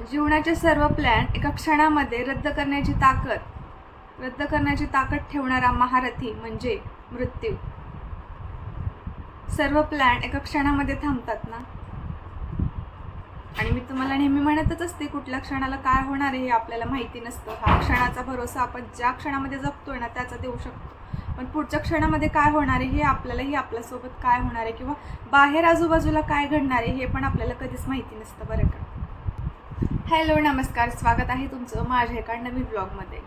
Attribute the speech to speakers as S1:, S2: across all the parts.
S1: जीवनाचे सर्व प्लॅन एका क्षणामध्ये रद्द करण्याची ताकद ठेवणारा महारथी म्हणजे मृत्यू. सर्व प्लॅन एका क्षणामध्ये थांबतात ना. आणि मी तुम्हाला नेहमी म्हणतच असते, कुठल्या क्षणाला काय होणार आहे हे आपल्याला माहिती नसतं. हा क्षणाचा भरोसा आपण ज्या क्षणामध्ये जगतोय ना त्याचा देऊ शकतो, पण पुढच्या क्षणामध्ये काय होणार आहे हे आपल्यालाही, आपल्यासोबत काय होणार आहे किंवा बाहेर आजूबाजूला काय घडणार आहे हे पण आपल्याला कधीच माहिती नसतं, बरं का. हॅलो, नमस्कार, स्वागत आहे तुमचं माझ्या एका नवीन ब्लॉगमध्ये.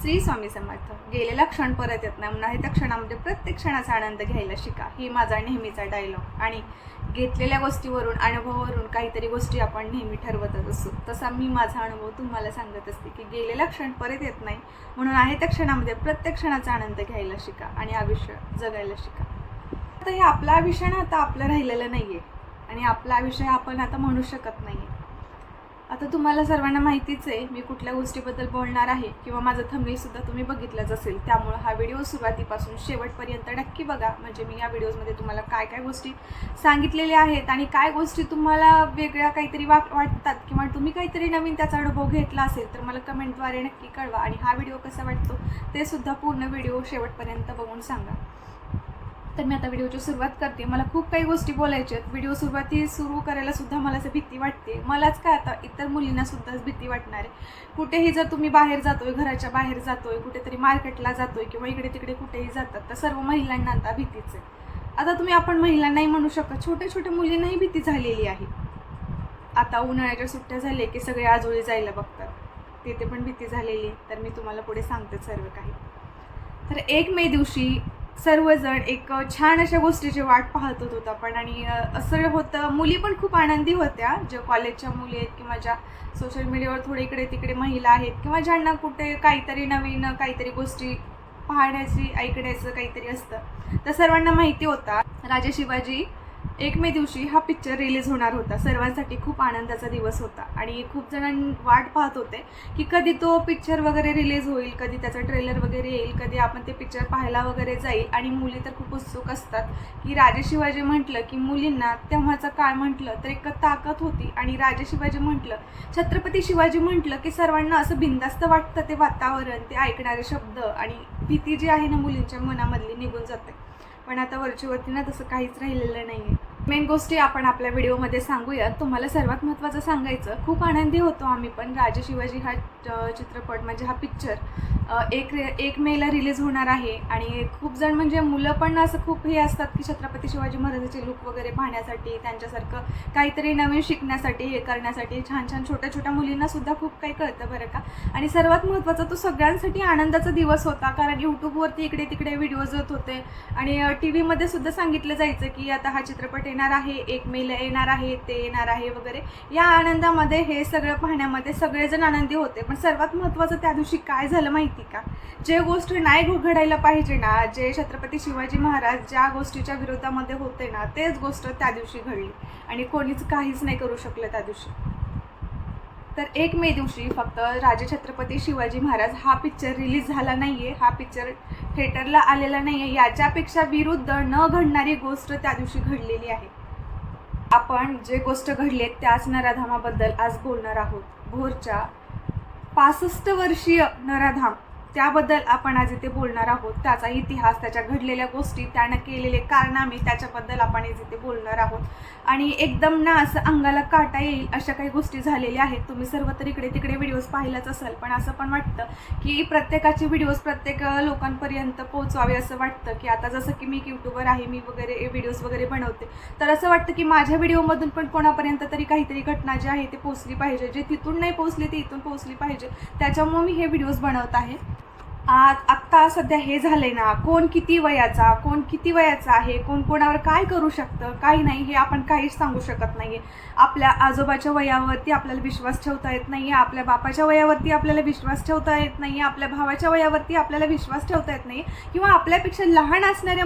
S1: श्री स्वामी समर्थ. गेलेला क्षण परत येत नाही, म्हणून त्या क्षणामध्ये प्रत्येक क्षणाचा आनंद घ्यायला शिका, ही माझा नेहमीचा डायलॉग. आणि घेतलेल्या गोष्टीवरून, अनुभवावरून काहीतरी गोष्टी आपण नेहमी ठरवतच असतो. तसा मी माझा अनुभव तुम्हाला सांगत असते की गेलेला क्षण परत येत नाही, म्हणून आहे त्या क्षणामध्ये प्रत्येक क्षणाचा आनंद घ्यायला शिका आणि आयुष्य जगायला शिका. आता हे आपलं आयुष्य ना आता आपलं राहिलेलं नाही आहे आणि आपला आयुष्य आपण आता म्हणू शकत नाही. आता तुम्हाला सर्वांना माहितीच आहे मी कुठल्या गोष्टीबद्दल बोलणार आहे, किंवा माझं थंबनेलसुद्धा तुम्ही बघितलंच असेल. त्यामुळे हा व्हिडिओ सुरुवातीपासून शेवटपर्यंत नक्की बघा, म्हणजे मी या व्हिडिओजमध्ये तुम्हाला काय काय गोष्टी सांगितलेल्या आहेत आणि काय गोष्टी तुम्हाला वेगळ्या काहीतरी वाटतात किंवा तुम्ही काहीतरी नवीन त्याचा अनुभव घेतला असेल तर मला कमेंटद्वारे नक्की कळवा. आणि हा व्हिडिओ कसा वाटतो ते सुद्धा पूर्ण व्हिडिओ शेवटपर्यंत बघून सांगा. तर मी आता व्हिडिओची सुरुवात करते. मला खूप काही गोष्टी बोलायच्या आहेत. व्हिडिओ सुरू करायला सुद्धा मला असं भीती वाटते. मलाच काय, आता इतर मुलींना सुद्धा भीती वाटणार आहे. कुठेही जर तुम्ही बाहेर जातोय, घराच्या बाहेर जातोय, कुठेतरी मार्केटला जातोय किंवा इकडे तिकडे कुठेही जातात, तर सर्व महिलांना आता भीतीच आहे. आता आपण महिलांनाही म्हणू शकत, छोट्या छोट्या मुलींनाही भीती झालेली आहे. आता उन्हाळ्याच्या सुट्ट्या झाले की सगळे आजोळी जायला बघतात, तिथे पण भीती झालेली. तर मी तुम्हाला पुढे सांगते सर्व काही. तर 1 मे दिवशी सर्वजण एक छान अशा गोष्टीची वाट पाहत होतो आपण. आणि असं होतं, मुली पण खूप आनंदी होत्या, ज्या कॉलेजच्या मुली आहेत किंवा ज्या सोशल मीडियावर थोडे इकडे तिकडे महिला आहेत किंवा ज्यांना कुठे काहीतरी नवीन काहीतरी गोष्टी पाहण्याची, ऐकण्याचं काहीतरी असतं. तर सर्वांना माहिती होता राजे शिवाजी 1 मे दिवशी हा पिक्चर रिलीज होणार होता. सर्वांसाठी खूप आनंदाचा दिवस होता आणि खूप जण वाट पाहत होते की कधी तो पिक्चर वगैरे रिलीज होईल, कधी त्याचा ट्रेलर वगैरे येईल, कधी आपण ते पिक्चर पाहायला वगैरे जाईल. आणि मुली तर खूप उत्सुक असतात की राजे शिवाजी म्हटलं की मुलींना तेव्हाचा काळ म्हटलं तर एक ताकद होती. आणि राजे शिवाजी म्हटलं, छत्रपती शिवाजी म्हटलं की सर्वांना असं बिनधास्त वाटतं. ते वातावरण, ते ऐकणारे शब्द आणि भीती जी आहे ना मुलींच्या मनामधली निघून जाते. पण आता वरची ना तसं काहीच राहिलेलं नाही आहे. मेन गोष्टी आपण आपल्या व्हिडिओमध्ये सांगूयात. तुम्हाला सर्वात महत्त्वाचं सांगायचं, खूप आनंदी होतो आम्ही पण. राजे शिवाजी हा चित्रपट म्हणजे हा पिक्चर 1 मेला रिलीज होणार आहे. आणि खूप जण म्हणजे मुलं पण असं खूप हे असतात की छत्रपती शिवाजी महाराजांचे लुक वगैरे पाहण्यासाठी, त्यांच्यासारखं काहीतरी नवीन शिकण्यासाठी, हे करण्यासाठी. छान छान छोट्या छोट्या मुलींनासुद्धा खूप काही कळतं, बरं का. आणि सर्वात महत्त्वाचं, तो सगळ्यांसाठी आनंदाचा दिवस होता, कारण यूट्यूबवरती इकडे तिकडे व्हिडिओज येत होते आणि टी व्हीमध्ये सुद्धा सांगितलं जायचं की आता हा चित्रपट येणार आहे, 1 मेला येणार आहे, ते येणार आहे वगैरे. या आनंदामध्ये, हे सगळं पाहण्यामध्ये सगळेजण आनंदी होते. पण सर्वात महत्त्वाचं त्या दिवशी काय झालं माहिती का? जे गोष्ट नाही घडायला पाहिजे ना, जे छत्रपती शिवाजी महाराज ज्या गोष्टीच्या विरोधामध्ये होते ना, तेच गोष्ट त्या दिवशी घडली आणि कोणीच काहीच नाही करू शकलं त्या दिवशी. तर 1 मे दिवशी फक्त राजे छत्रपती शिवाजी महाराज हा पिक्चर रिलीज झाला नाही आहे, हा पिक्चर थिएटरला आलेला नाही आहे. याच्यापेक्षा विरुद्ध न घडणारी गोष्ट त्या दिवशी घडलेली आहे. आपण जे गोष्ट घडली त्याच नराधामाबद्दल आज बोलणार आहोत. भोरच्या 65 वर्षीय नराधाम, त्याबद्दल आपण आज इथे बोलणार आहोत. त्याचा इतिहास, त्याच्या घडलेल्या गोष्टी, त्यानं केलेले कारनामे, त्याच्याबद्दल आपण इथे बोलणार आहोत. आणि एकदम ना असं अंगाला काटा येईल अशा काही गोष्टी झालेल्या आहेत. तुम्ही सर्व तर इकडे तिकडे व्हिडिओज पाहिलाच असाल, पण असं पण वाटतं की प्रत्येकाचे व्हिडिओज प्रत्येक लोकांपर्यंत पोहोचवावे असं वाटतं. की आता जसं की मी यूट्यूबर आहे, मी वगैरे व्हिडिओज वगैरे बनवते, तर असं वाटतं की माझ्या व्हिडिओमधून पण कोणापर्यंत तरी काहीतरी घटना जी आहे ते पोहोचली पाहिजे, जे तिथून नाही पोहोचली ती इथून पोहोचली पाहिजे. त्याच्यामुळे मी हे व्हिडिओज बनवत आहे. आत्ता सध्या हे झालंय ना, कोण किती वयाचा आहे, कोण कोणावर काय करू शकतं, काही नाही, हे आपण काहीच सांगू शकत नाही. आपल्या आजोबाच्या वयावरती आपल्याला विश्वास ठेवता येत नाही, आपल्या बापाच्या वयावरती आपल्याला विश्वास ठेवता येत नाही, आपल्या भावाच्या वयावरती आपल्याला विश्वास ठेवता येत नाही, किंवा आपल्यापेक्षा लहान असणाऱ्या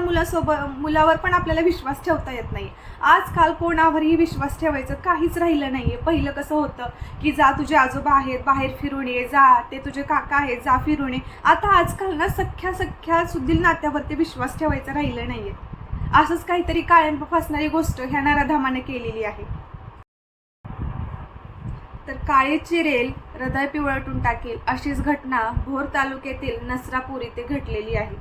S1: मुलावर पण आपल्याला विश्वास ठेवता येत नाही. आजकाल कोणावरही विश्वास ठेवायचं काहीच राहिलं नाही आहे. पहिलं कसं होतं की जा, तुझे आजोबा आहेत, बाहेर फिरून ये, जा, ते तुझे काका आहेत, जा फिरून ये. आता आजकाल ना सख्या सुद्धा नात्यावरती विश्वास ठेवायचा राहिलं नाही आहे. असंच काहीतरी कायम फसणारी गोष्ट ह्या नराधामाने केलेली आहे. तर काळी चिरेल हृदय पिवळटून टाकेल अशीच घटना भोर तालुक्यातील नसरापूर इथे घडलेली आहे.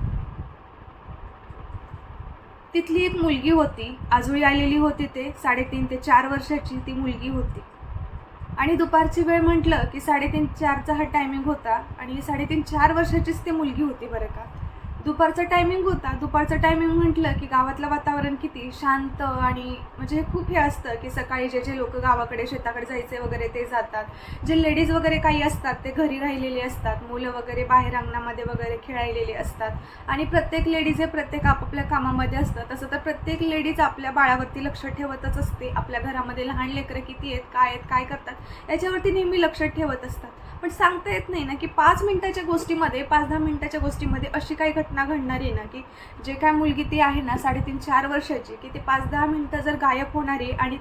S1: तिथली एक मुलगी होती, आजोळी आलेली होती. ते 3.5 ते 4 वर्षाची ती मुलगी होती. आणि दुपारची वेळ म्हटलं की 3:30-4चा हा टायमिंग होता आणि 3.5-4 वर्षाचीच ती मुलगी होती बरं का. दुपारचा टायमिंग होता. दुपारचं टायमिंग म्हटलं की गावातलं वातावरण किती शांत आणि म्हणजे खूप हे असतं की सकाळी जे लोक गावाकडे शेताकडे जायचे वगैरे ते जातात. जे लेडीज वगैरे काही असतात ते घरी राहिलेले असतात. मुलं वगैरे बाहेर अंगणामध्ये वगैरे खेळायलेले असतात आणि प्रत्येक लेडीज हे प्रत्येक आपापल्या कामामध्ये असतं. तसं तर प्रत्येक लेडीज आपल्या बाळावरती लक्ष ठेवतच असते. आपल्या घरामध्ये लहान लेकरं किती आहेत, काय करतात याच्यावरती नेहमी लक्ष ठेवत असतात. पण सांगता येत नाही ना की 5 मिनिटाच्या गोष्टीमध्ये 5-10 मिनिटाच्या गोष्टीमध्ये अशी काही घटना घडणार आहे ना की जे काय मुलगी ती आहे ना 3.5-4 वर्षाची की ते 5-10 मिनिटं जर गायब होणार आहे आणि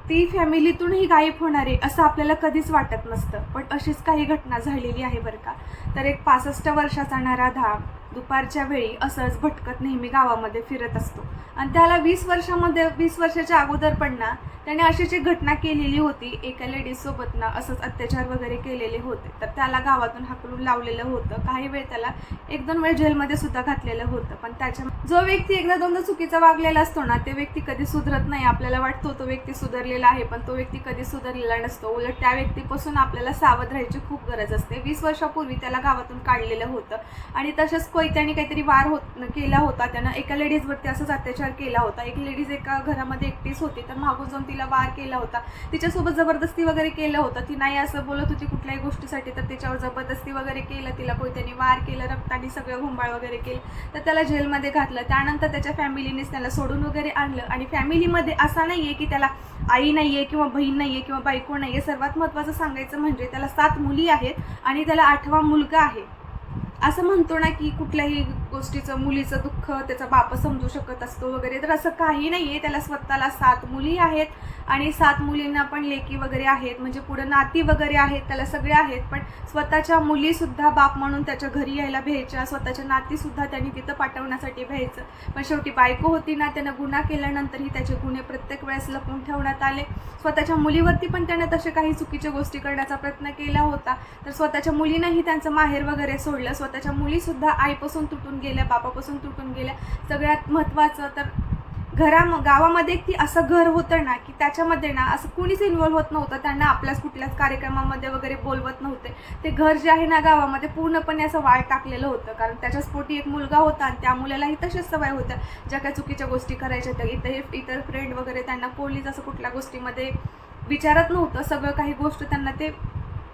S1: ती फॅमिलीतूनही गायब होणार आहे असं आपल्याला कधीच वाटत नसतं. पण अशीच काही घटना झालेली आहे बरं का. तर एक 65 वर्षाचा नराधाम दुपारच्या वेळी असंच भटकत नेहमी गावामध्ये फिरत असतो आणि त्याला 20 वर्षाच्या अगोदर पण ना त्याने अशीच एक घटना केलेली होती. एका लेडीजसोबत ना असंच अत्याचार वगैरे केलेले होते. तर त्याला गावातून हाकलून लावलेलं होतं. काही वेळ त्याला 1-2 वेळ जेलमध्ये सुद्धा घातलेलं होतं. पण त्याच्या जो व्यक्ती एकदा दोनदा चुकीचा वागलेला असतो ना ते व्यक्ती कधी सुधरत नाही. आपल्याला वाटतो तो व्यक्ती सुधारलेला आहे पण तो व्यक्ती कधी सुधारलेला नसतो. उलट त्या व्यक्तीपासून आपल्याला सावध राहायची खूप गरज असते. 20 वर्षापूर्वी त्याला गावातून काढलेलं होतं आणि तसंच कोयत्याने काहीतरी वार केला होता. त्यानं एका लेडीजवरती असंच अत्याचार केला होता. एक लेडीज एका घरामध्ये एकटीच होती तर मागून जाऊन तिला वार केला होता. तिच्यासोबत जबरदस्ती वगैरे केलं होतं. ती नाही असं बोलत होती कुठल्याही गोष्टीसाठी तर तिच्यावर जबरदस्ती वगैरे केलं. तिला कोयत्याने वार केलं, रक्ताने सगळं घुंबाळ वगैरे केलं तर त्याला जेलमध्ये घातलं. त्यानंतर त्याच्या फॅमिलीनेच त्याला सोडून वगैरे आणलं आणि फॅमिलीमध्ये असा नाही आहे की त्याला आई नाही आहे किंवा बहीण नाही आहे किंवा बायको नाही आहे. सर्वात महत्त्वाचं सांगायचं म्हणजे त्याला 7 मुली आहेत आणि त्याला 8वा मुलगा आहे. असं म्हणतो ना की कुठल्याही गोष्टीचं मुलीचं दुःख त्याचा बाप समजू शकत असतो वगैरे तर असं काही नाही आहे. त्याला स्वतःला 7 मुली आहेत आणि 7 मुलींना पण लेकी वगैरे आहेत म्हणजे पुढं नाती वगैरे आहेत त्याला सगळे आहेत. पण स्वतःच्या मुलीसुद्धा बाप म्हणून त्याच्या घरी यायला भ्यायच्या, स्वतःच्या नातीसुद्धा त्यांनी तिथं पाठवण्यासाठी भ्यायचं. पण शेवटी बायको होती ना त्यानं गुन्हा केल्यानंतरही त्याचे गुन्हे प्रत्येक वेळेस लपवून ठेवण्यात आले. स्वतःच्या मुलीवरती पण त्यानं तसे काही चुकीच्या गोष्टी करण्याचा प्रयत्न केला होता. तर स्वतःच्या मुलीनंही त्यांचं माहेर वगैरे सोडलं. स्वतःच्या मुलीसुद्धा आईपासून तुटून गेल्या, बापापासून तुटून गेल्या. सगळ्यात महत्त्वाचं तर गावामध्ये एक ती असं घर होतं ना की त्याच्यामध्ये ना असं कुणीच इन्व्हॉल्व होत नव्हतं. त्यांना आपल्याच कुठल्याच कार्यक्रमामध्ये वगैरे बोलवत नव्हते. ते घर जे आहे ना गावामध्ये पूर्णपणे असं वाळ टाकलेलं होतं कारण त्याच्याच पोटी एक मुलगा होता आणि त्या मुलालाही तशाच सवय होत्या ज्या काही चुकीच्या गोष्टी करायच्या त्या. इतर फ्रेंड वगैरे त्यांना कोणीच असं कुठल्या गोष्टीमध्ये विचारत नव्हतं. सगळं काही गोष्ट त्यांना ते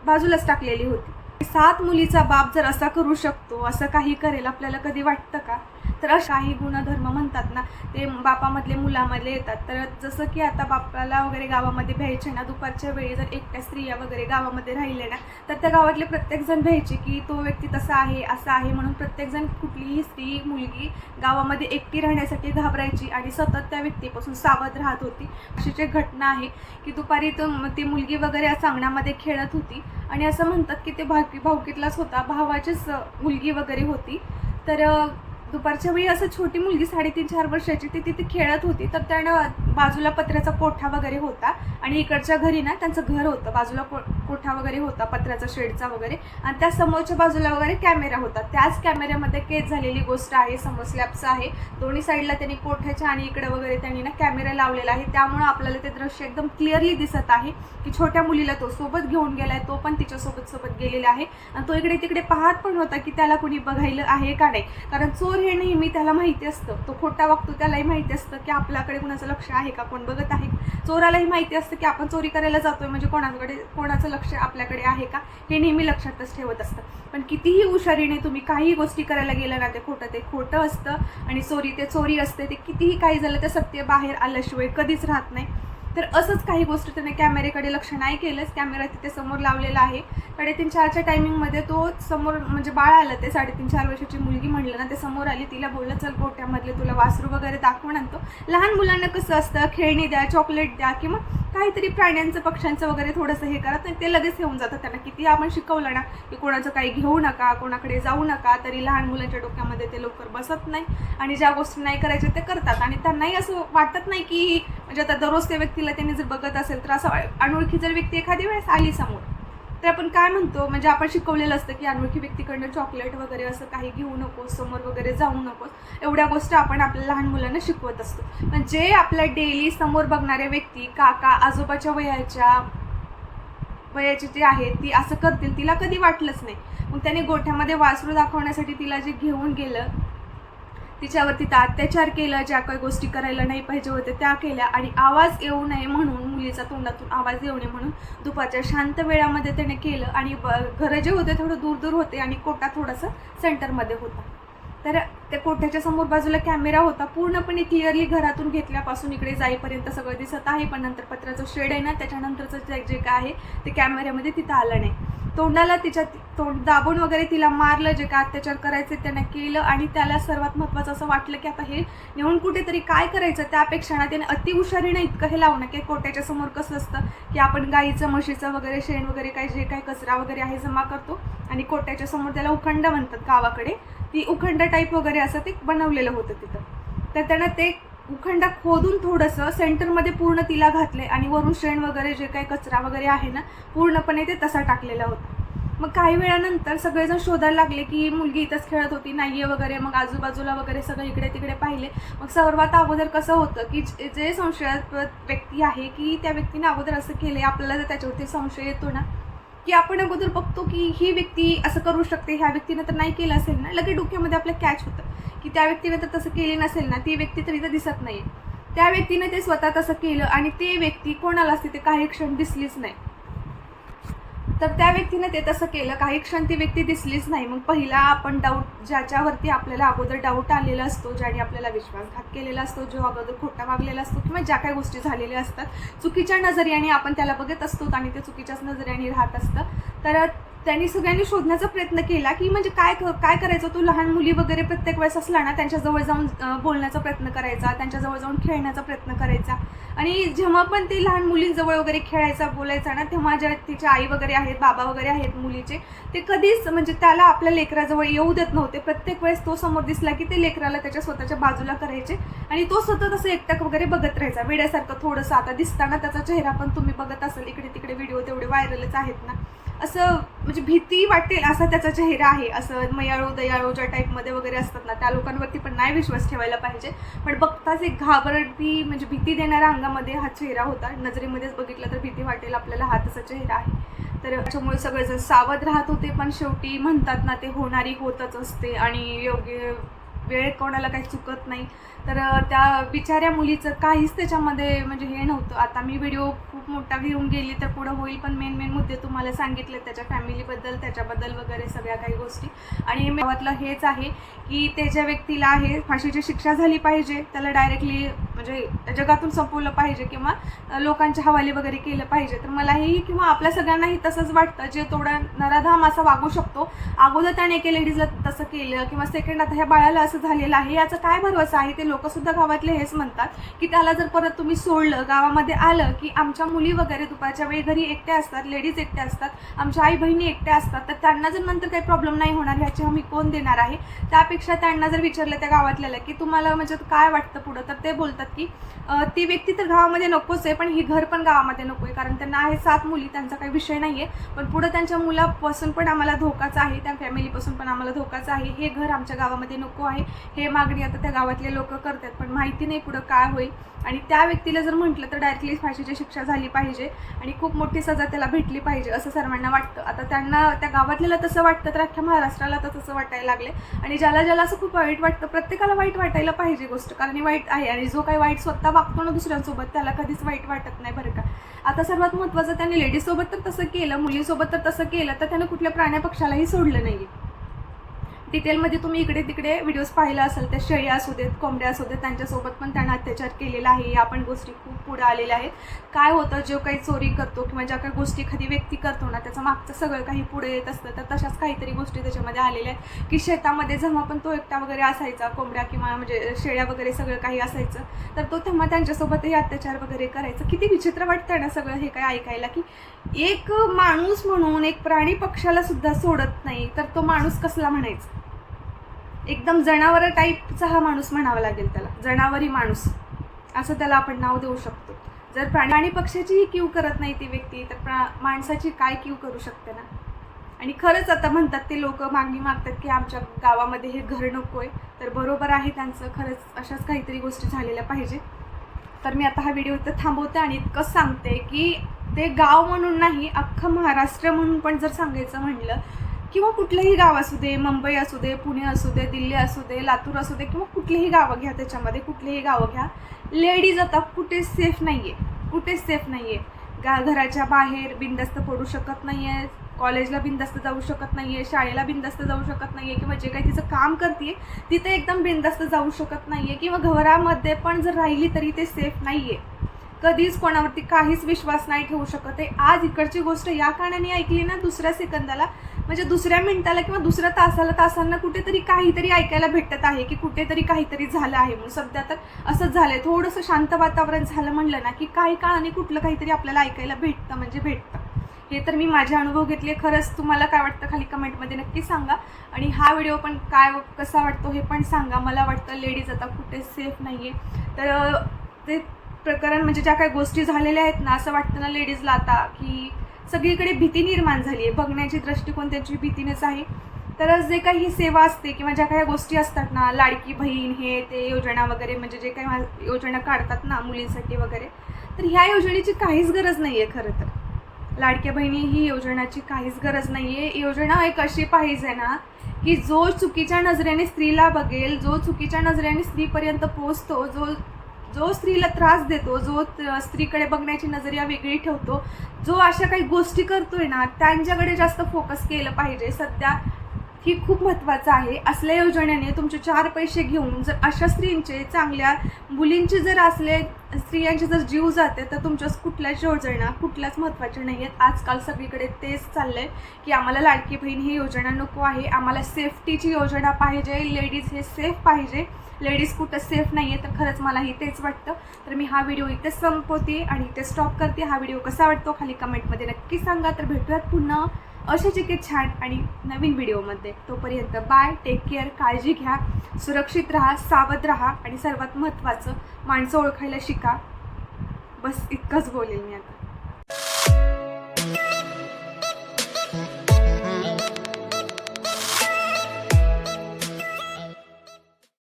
S1: बाजूलाच टाकलेली होती. 7 मुलीचा बाप जर असा करू शकतो, असं काही करेल आपल्याला कधी वाटतं का? तर अशा काही गुणधर्म म्हणतात ना ते बापामधले मुलामधले येतात. तर जसं की आता बापाला वगैरे गावामध्ये भ्यायचे ना दुपारच्या वेळी जर एकट्या स्त्रिया वगैरे गावामध्ये राहिले ना तर त्या गावातले प्रत्येकजण भ्यायचे की तो व्यक्ती तसा आहे असा आहे म्हणून प्रत्येकजण कुठलीही स्त्री मुलगी गावामध्ये एकटी राहण्यासाठी घाबरायची आणि सतत त्या व्यक्तीपासून सावध राहत होती. अशीच एक घटना आहे की दुपारी ती मुलगी वगैरे अंगणामध्ये खेळत होती आणि असं म्हणतात की ते भाऊकीतलाच होता, भावाचीच मुलगी वगैरे होती. तर दुपारच्या वेळी असं छोटी मुलगी 3.5-4 वर्षाची ती तिथे खेळत होती. तर त्यानं बाजूला पत्र्याचा कोठा वगैरे होता आणि इकडच्या घरी ना त्यांचं घर होतं. बाजूला कोठा वगैरे होता पत्र्याचा शेडचा वगैरे आणि त्या समोरच्या बाजूला वगैरे कॅमेरा होता. त्याच कॅमेऱ्यामध्ये केस झालेली गोष्ट आहे. समोर स्लॅबचं आहे, दोन्ही साईडला त्यांनी कोठ्याच्या आणि इकडे वगैरे त्यांनी ना कॅमेरा लावलेला आहे. त्यामुळं आपल्याला ते दृश्य एकदम क्लिअरली दिसत आहे की छोट्या मुलीला तो सोबत घेऊन गेलाय, तो पण तिच्यासोबत गेलेला आहे आणि तो इकडे तिकडे पाहत पण होता की त्याला कुणी बघायला आहे का नाही. कारण चोर हे नेहमी त्याला माहिती असतं, तो खोटा वागतो त्यालाही माहिती असतं की आपल्याकडे कुणाचं लक्ष आहे का, कोण बघत आहे. चोरालाही माहिती असतं की आपण चोरी करायला जातोय म्हणजे कोणाचं लक्ष आपल्याकडे आहे का हे नेहमी लक्षातच ठेवत असतं. पण कितीही हुशारीने तुम्ही काही गोष्टी करायला गेलं ना ते खोटं असतं आणि चोरी ते चोरी असते. ते कितीही काही झालं ते सत्य बाहेर आल्याशिवाय कधीच राहत नाही. तर असंच काही गोष्ट त्याने कॅमेऱ्याकडे लक्ष नाही केलंच. कॅमेरा तिथे समोर लावलेला आहे. 3:30-4च्या टायमिंगमध्ये तो समोर म्हणजे बाळ आलं ते 3.5-4 वर्षाची मुलगी म्हणलं ना ते समोर आली. तिला बोललं चल गोठ्यामधले तुला वासरू वगैरे दाखवून आणतो. लहान मुलांना कसं असतं खेळणी द्या, चॉकलेट द्या किंवा काहीतरी प्राण्यांचं पक्ष्यांचं वगैरे थोडंसं हे करत नाही ते लगेच येऊन जातं. त्यांना किती आपण शिकवलं ना की कोणाचं काही घेऊ नका, कोणाकडे जाऊ नका, तरी लहान मुलांच्या डोक्यामध्ये ते लवकर बसत नाही आणि ज्या गोष्टी नाही करायच्या ते करतात आणि त्यांनाही असं वाटत नाही की म्हणजे आता दररोज त्या व्यक्तीला त्याने जर बघत असेल तर असं अनोळखी जर व्यक्ती एखादी वेळेस आली समोर तर आपण काय म्हणतो, म्हणजे आपण शिकवलेलं असतं की अनोळखी व्यक्तीकडनं चॉकलेट वगैरे असं काही घेऊ नकोस, समोर वगैरे जाऊ नकोस, एवढ्या गोष्टी आपण आपल्या लहान मुलांना शिकवत असतो. पण जे आपल्या डेली समोर बघणारे व्यक्ती काका आजोबाच्या वयाची जे आहे ती असं करतील, तिला कधी वाटलंच नाही. मग त्याने गोठ्यामध्ये वासरू दाखवण्यासाठी तिला जे घेऊन गेलं, तिच्यावरती अत्याचार केलं, ज्या काही गोष्टी करायला नाही पाहिजे होत्या त्या केल्या, आणि आवाज येऊ नये म्हणून, मुलीचा तोंडातून आवाज येऊ नये म्हणून दुपारच्या शांत वेळामध्ये त्याने केलं. आणि घरं जे होते थोडं दूर दूर होते आणि कोटा थोडासा सेंटरमध्ये होता. तर त्या कोठ्याच्या समोर बाजूला कॅमेरा होता, पूर्णपणे क्लिअरली घरातून घेतल्यापासून इकडे जाईपर्यंत सगळं दिसत आहे. पण नंतर पत्र्याचं शेड आहे ना, त्याच्यानंतरचं जे काय आहे ते कॅमेऱ्यामध्ये तिथं आलं नाही. तोंडाला तिच्या तोंड दाबून वगैरे तिला मारलं, जे काय अत्याचार करायचे त्यानं केलं. आणि त्याला सर्वात महत्त्वाचं असं वाटलं की आता हे नेऊन कुठेतरी काय करायचं, त्यापेक्षा ना त्याने अतिहुशारीनं इतकं हे लावणं की कोट्याच्या समोर कसं असतं की आपण गाईचं म्हशीचं वगैरे शेण वगैरे काय जे काही कचरा वगैरे आहे जमा करतो, आणि कोट्याच्या समोर त्याला उखंड म्हणतात गावाकडे, ती उखंड टाईप वगैरे असं ते बनवलेलं होतं तिथं. तर त्यानं ते उखंड खोदून थोडंसं सेंटरमध्ये पूर्ण तिला घातले, आणि वरून शेण वगैरे जे काही कचरा वगैरे आहे ना पूर्णपणे ते तसा टाकलेला होता. मग काही वेळानंतर सगळेजण शोधायला लागले की मुलगी इथंच खेळत होती, नाहीये वगैरे. मग आजूबाजूला वगैरे सगळं इकडे तिकडे पाहिले. मग सर्वात अगोदर कसं होतं की जे संशयास्पद व्यक्ती आहे की त्या व्यक्तीने अगोदर असं केले, आपल्याला जर त्याच्यावरती संशय येतो ना की आपण अगोदर बघतो की ही व्यक्ती असं करू शकते, ह्या व्यक्तीनं तर नाही केलं असेल ना, लगेच डोक्यामध्ये आपलं कॅच होतं की त्या व्यक्तीने तर तसं केले नसेल ना, ती व्यक्ती तर इथं दिसत नाही, त्या व्यक्तीने ते स्वतः तसं केलं. आणि ते व्यक्ती कोणालाच तिथे काही क्षण दिसलीच नाही. तर त्या व्यक्तीने ते तसं केलं, काही क्षण ती व्यक्ती दिसलीच नाही. मग पहिला आपण डाऊट, ज्याच्यावरती आपल्याला अगोदर डाऊट आलेला असतो, ज्याने आपल्याला विश्वासघात केलेला असतो, जो अगोदर खोटा वागलेला असतो, किंवा ज्या काही गोष्टी झालेल्या असतात चुकीच्या नजरियाने आपण त्याला बघत असतो आणि ते चुकीच्याच नजरियाने राहत असतं. तर त्यांनी सगळ्यांनी शोधण्याचा प्रयत्न केला की म्हणजे काय करायचं. तो लहान मुली वगैरे प्रत्येक वेळेस असला ना त्यांच्याजवळ जाऊन बोलण्याचा प्रयत्न करायचा, त्यांच्याजवळ जाऊन खेळण्याचा प्रयत्न करायचा. आणि जेव्हा पण ते लहान मुलींजवळ वगैरे खेळायचा बोलायचा ना, तेव्हा ज्या तिचे आई वगैरे आहेत, बाबा वगैरे आहेत मुलीचे, ते कधीच म्हणजे त्याला आपल्या लेकराजवळ येऊ देत नव्हते. प्रत्येक वेळेस तो समोर दिसला की ते लेकराला त्याच्या स्वतःच्या बाजूला करायचे, आणि तो सतत असं एकटक वगैरे बघत राहायचा वेड्यासारखं. थोडंसं आता दिसताना त्याचा चेहरा पण तुम्ही बघत असाल, इकडे तिकडे व्हिडिओ तेवढे व्हायरलच आहेत ना, असं म्हणजे भीती वाटेल असा त्याचा चेहरा आहे. असं मयाळू दयाळू ज्या टाईपमध्ये वगैरे असतात ना, त्या लोकांवरती पण नाही विश्वास ठेवायला पाहिजे. पण बघताच एक घाबरटी म्हणजे भीती देणाऱ्या अंगामध्ये हा चेहरा होता. नजरेमध्येच बघितलं तर भीती वाटेल आपल्याला, हा तसा चेहरा आहे. तर त्याच्यामुळे सगळेजण सावध राहत होते. पण शेवटी म्हणतात ना, ते होणारी होतच असते, आणि योग्य वेळ कोणाला काही चुकत नाही. तर त्या बिचाऱ्या मुलीचं काहीच त्याच्यामध्ये म्हणजे हे नव्हतं. आता मी व्हिडिओ खूप मोठा घेऊन गेली तर पुढं होईल, पण मेन मुद्दे तुम्हाला सांगितले, त्याच्या फॅमिलीबद्दल, त्याच्याबद्दल वगैरे सगळ्या काही गोष्टी. आणि गावातलं हेच आहे की त्याच्या व्यक्तीला आहे फाशीची शिक्षा झाली पाहिजे, त्याला डायरेक्टली म्हणजे जगातून संपवलं पाहिजे, किंवा लोकांच्या हवाले वगैरे केलं पाहिजे. तर मलाही किंवा आपल्या सगळ्यांनाही तसंच वाटतं. जे थोडा नराधाम असा वागू शकतो, अगोदर त्याने एका लेडीजला तसं केलं, किंवा सेकंड आता ह्या बाळाला असं झालेलं आहे, याचा काय भरवसा आहे. ते लोकंसुद्धा गावातले हेच म्हणतात की त्याला जर परत तुम्ही सोडलं, गावामध्ये आलं की आमच्या मुली वगैरे दुपारच्या वेळी घरी एकट्या असतात, लेडीज एकट्या असतात, आमच्या आई बहिणी एकट्या असतात, तर त्यांना जर नंतर काही प्रॉब्लेम नाही होणार ह्याची हमी कोण देणार आहे. त्यापेक्षा त्यांना जर विचारलं त्या गावातल्याला की तुम्हाला म्हणजे काय वाटतं पुढं, तर ते बोलतात की ती व्यक्ती तर गावामध्ये नकोच आहे, पण ही घर पण गावामध्ये नको आहे, कारण त्यांना आहे 7 मुली, त्यांचा काही विषय नाही आहे. पण पुढं त्यांच्या मुलापासून पण आम्हाला धोकाच आहे, त्या फॅमिलीपासून पण आम्हाला धोकाच आहे. हे घर आमच्या गावामध्ये नको आहे. हे मागणी आता त्या गावातले लोक करतात, पण माहिती नाही पुढं काय होईल. आणि त्या व्यक्तीला जर म्हटलं तर डायरेक्टली फाशीची शिक्षा झाली पाहिजे, आणि खूप मोठी सजा त्याला भेटली पाहिजे असं सर्वांना वाटतं. आता त्यांना त्या गावातल्याला तसं वाटतं, तर अख्ख्या महाराष्ट्राला तर तसं वाटायला लागले. आणि ज्याला असं खूप वाईट वाटतं, प्रत्येकाला वाईट वाटायला पाहिजे गोष्ट, कारण ही वाईट आहे. आणि जो काही वाईट स्वतः वागतो ना दुसऱ्यांसोबत, त्याला कधीच वाईट वाटत नाही बरं का. आता सर्वात महत्त्वाचं, त्याने लेडीजसोबत तर तसं केलं, मुलीसोबत तर तसं केलं, तर त्यानं कुठल्या प्राण्या पक्षालाही सोडलं नाही. डिटेलमध्ये तुम्ही इकडे तिकडे व्हिडिओज पाहिला असेल, त्या शेळ्या असू देत, कोंबड्या असू देत, त्यांच्यासोबत पण त्यांना अत्याचार केलेला आहे. या पण गोष्टी खूप पुढे आलेल्या आहेत. काय होतं, जो काही चोरी करतो किंवा ज्या काही गोष्टी एखादी व्यक्ती करतो ना, त्याचं मागचं सगळं काही पुढे येत असतं. तर तशाच काहीतरी गोष्टी त्याच्यामध्ये आलेल्या आहेत की शेतामध्ये जेव्हा पण तो एकटा वगैरे असायचा, कोंबड्या किंवा म्हणजे शेळ्या वगैरे सगळं काही असायचं, तर तो तेव्हा त्यांच्यासोबतही अत्याचार वगैरे करायचं. किती विचित्र वाटतं ना सगळं हे काय ऐकायला, की एक माणूस म्हणून एक प्राणी पक्षाला सुद्धा सोडत नाही, तर तो माणूस कसला म्हणायचा. एकदम जनावर टाईपचा हा माणूस म्हणावा लागेल त्याला, जनावरी माणूस. असं त्याला आपण नाव देऊ शकतो. जर प्राणी पक्षाचीही कीव करत नाही ती व्यक्ती, तर माणसाची काय कीव करू शकते ना. आणि खरंच आता म्हणतात ते लोक मागणी मागतात की आमच्या गावामध्ये हे घर नको आहे, तर बरोबर आहे त्यांचं. खरंच अशाच काहीतरी गोष्टी झालेल्या पाहिजे. तर मी आता हा व्हिडिओ इथं थांबवते आणि इतकंच सांगते की ते गाव म्हणून नाही, अख्खं महाराष्ट्र म्हणून पण जर सांगायचं म्हणलं, किंवा कुठलंही गाव असू दे, मुंबई असू दे, पुणे असू दे, दिल्ली असू दे, लातूर असू दे, किंवा कुठलीही गावं घ्या, त्याच्यामध्ये कुठलीही गावं घ्या, लेडीज आता कुठेच सेफ नाही आहे, कुठेच सेफ नाही आहे. घराच्या बाहेर बिनधास्त पडू शकत नाही आहे, कॉलेजला बिनधास्त जाऊ शकत नाही आहे, शाळेला बिनधास्त जाऊ शकत नाही आहे, किंवा जे काही तिचं काम करते तिथे एकदम बिनधास्त जाऊ शकत नाही आहे, किंवा घरामध्ये पण जर राहिली तरी ते सेफ नाही आहे. कधीच कोणावरती काहीच विश्वास नाही ठेवू शकत आहे. आज इकडची गोष्ट या कानाने ऐकली ना, दुसऱ्या सेकंदाला म्हणजे दुसऱ्या मिनिटाला किंवा दुसऱ्या तासांना कुठेतरी काहीतरी ऐकायला भेटत आहे की कुठेतरी काहीतरी झालं आहे म्हणून. सध्या तर असंच झालं आहे. थोडंसं शांत वातावरण झालं म्हणलं ना की काही काळाने कुठलं काहीतरी आपल्याला ऐकायला भेटतं, म्हणजे भेटतं. हे तर मी माझे अनुभव घेतले. खरंच तुम्हाला काय वाटतं खाली कमेंटमध्ये नक्की सांगा. आणि हा व्हिडिओ पण कसा वाटतो हे पण सांगा. मला वाटतं लेडीज आता कुठे सेफ नाही आहे. तर ते प्रकरण म्हणजे ज्या काही गोष्टी झालेल्या आहेत ना, असं वाटतं ना लेडीजला आता की सगळीकडे भीती निर्माण झाली आहे. बघण्याची दृष्टिकोन त्यांची भीतीनेच आहे. तर जे काही ही सेवा असते किंवा ज्या काही गोष्टी असतात ना, लाडकी बहीण, हे ते योजना वगैरे, म्हणजे जे काही योजना काढतात ना मुलींसाठी वगैरे, तर ह्या योजनेची काहीच गरज नाही आहे. खरं तर लाडक्या बहिणी ही योजनाची काहीच गरज नाही आहे. योजना एक अशी पाहिजे ना की जो चुकीच्या नजरेने स्त्रीला बघेल, जो चुकीच्या नजरेने स्त्रीपर्यंत पोहोचतो, जो स्त्रीला त्रास देतो, जो स्त्रीकडे बघण्याची नजरिया वेगळी ठेवतो, जो अशा काही गोष्टी करतोय ना, त्यांच्याकडे जास्त फोकस केलं पाहिजे. सध्या ही खूप महत्त्वाचं आहे. असल्या योजनेने तुमचे 4 पैसे घेऊन जर अशा स्त्रींचे, चांगल्या मुलींचे जर असले स्त्रियांचे जर जीव जाते, तर तुमच्या कुठल्याच योजना कुठल्याच महत्त्वाच्या नाही आहेत. आजकाल सगळीकडे तेच चाललं आहे की आम्हाला लाडकी बहीण ही योजना नको आहे, आम्हाला सेफ्टीची योजना पाहिजे, लेडीज हे सेफ पाहिजे. लेडीज कुठं सेफ नाही आहे. तर खरंच मलाही तेच वाटतं. तर मी हा व्हिडिओ इथेच संपवते आणि इथे स्टॉप करते. हा व्हिडिओ कसा वाटतो खाली कमेंटमध्ये नक्की सांगा. तर भेटूयात पुन्हा अशाच एक छान आणि नवीन व्हिडिओमध्ये. तोपर्यंत बाय, टेक केअर, काळजी घ्या, सुरक्षित राहा, सावध राहा आणि सर्वात महत्त्वाचं माणसं ओळखायला शिका. बस इतकंच बोलेल मी आता.